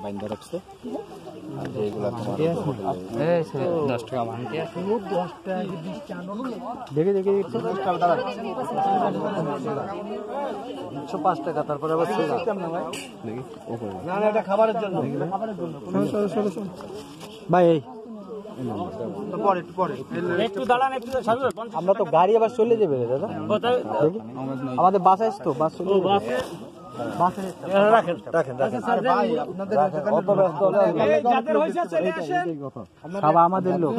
বাইন্দা রাখছে আর যেগুলো দশ টাকা ভাঙতে আছে দেখে দেখে 105 টাকা তারপরে আবার এটা খাবারের জন্য ভাই এই আমরা তো গাড়ি আবার চলে যাবে দাদা আমাদের বাস আসছে তো বাস চলে আমাদের লোক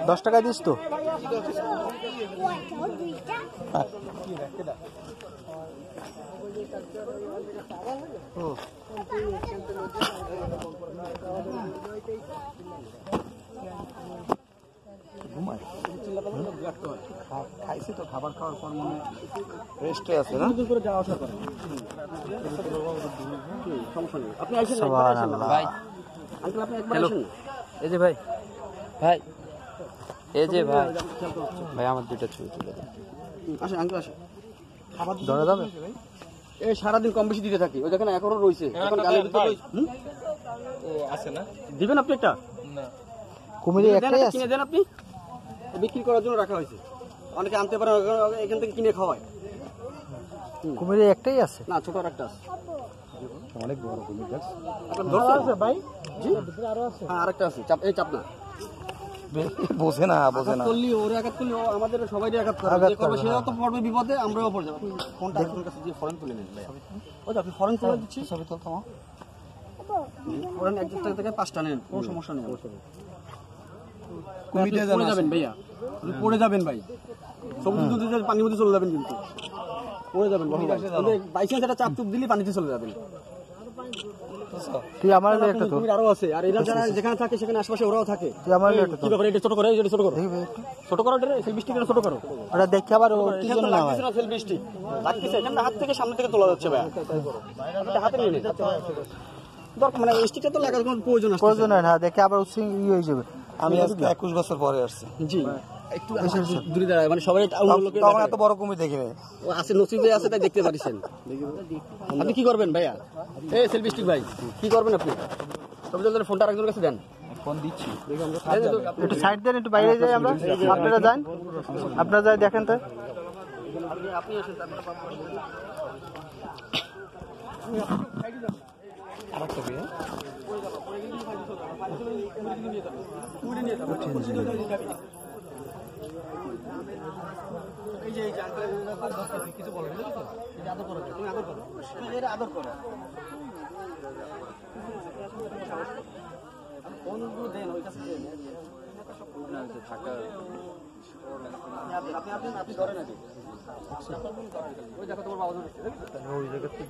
$10 টাকা দিস তো খাইছি তো খাবার খাওয়ার পর মনে রেস্টে আছে না যাওয়া আসা করে আপনি আসেন ভাই আঙ্কেল আপনি একবার আসেন এই যে ভাই ভাই এই যে ভাই ভাই আমার দুইটা ছবি তুলে দেন আসেন আঙ্কেল আসেন খাবার ধরে যাবে এই সারাদিন কম বেশি দিতে থাকি ওই দেখেন এখনো রয়েছে এখন গালের ভিতরে আছে না দিবেন আপনি একটা না কুমিরে একটাই আছে কিনে দেন আপনি বিক্রি করার জন্য রাখা হয়েছে অনেকে আনতে পারে এখান থেকে কিনে খাওয়ায় কুমিরে একটাই আছে না ছোট একটা আছে অনেক বড় কুমির গাছ আছে ভাই জি আরো আছে হ্যাঁ আরেকটা আছে চাপ এই চাপ না বোঝে না করলি ওর আঘাত করলি আমাদের সবাই আঘাত করবে সেও তো পড়বে বিপদে আমরাও পড়ে যাবো ফোনটা আপনার কাছে দিয়ে ফরেন তুলে নিন ভাই ওই আপনি ফরেন তুলে দিচ্ছি ছবি তুলতে আমার ফরেন 1 টাকা থেকে 5টা নেন কোনো সমস্যা নেই কুমিতে যাবেন ভাইয়া পড়ে যাবেন ভাই সবুজ দুধে পানির মধ্যে চলে যাবেন কিন্তু পড়ে যাবেন বাইচান্স একটা চাপ চুপ দিলে পানিতে চলে যাবেন তুই আমার একটা তো আরো আছে আর এরা যারা যেখানে থাকে সেখানে আশেপাশে ওরাও থাকে তুই আমার একটা কি ব্যাপার এটা ছোট করে এটা ছোট করো ছোট করো এটা সেলফি স্টিক ছোট করো ওটা দেখে আবার কি জন্য না হয় সেলফি স্টিক লাগতেছে এখানে হাত থেকে সামনে থেকে তোলা যাচ্ছে ভাই এটা হাতে নিয়ে নে দরকার মানে স্টিকটা তো লাগার কোনো প্রয়োজন হয় না দেখে আবার উৎসিং হয়ে যাবে আমি আজকে 21 বছর পরে আসছি জি একটু দূরে দাঁড়ায় মানে সবাই তখন এত বড় কুমির দেখি নাই ও আছে নসিবে আছে তাই দেখতে পারিছেন আপনি কি করবেন ভাইয়া এই সেলফি স্টিক ভাই কি করবেন আপনি সব জলদি ফোনটা আরেকজনের কাছে দেন ফোন দিচ্ছি একটু সাইড দেন একটু বাইরে যাই আমরা আপনারা যাই দেখেন তো আপনি আসেন আরেকটা ভাইয়া এই যে কিছু বলেন আদর করো তুমি আদর করো এর আদর করো ফোনগুলো দেন ওই কাছে দেন থাকা আপনি ধরে নাকি ওই দেখো তোমার বাবা ওই জায়গা থেকে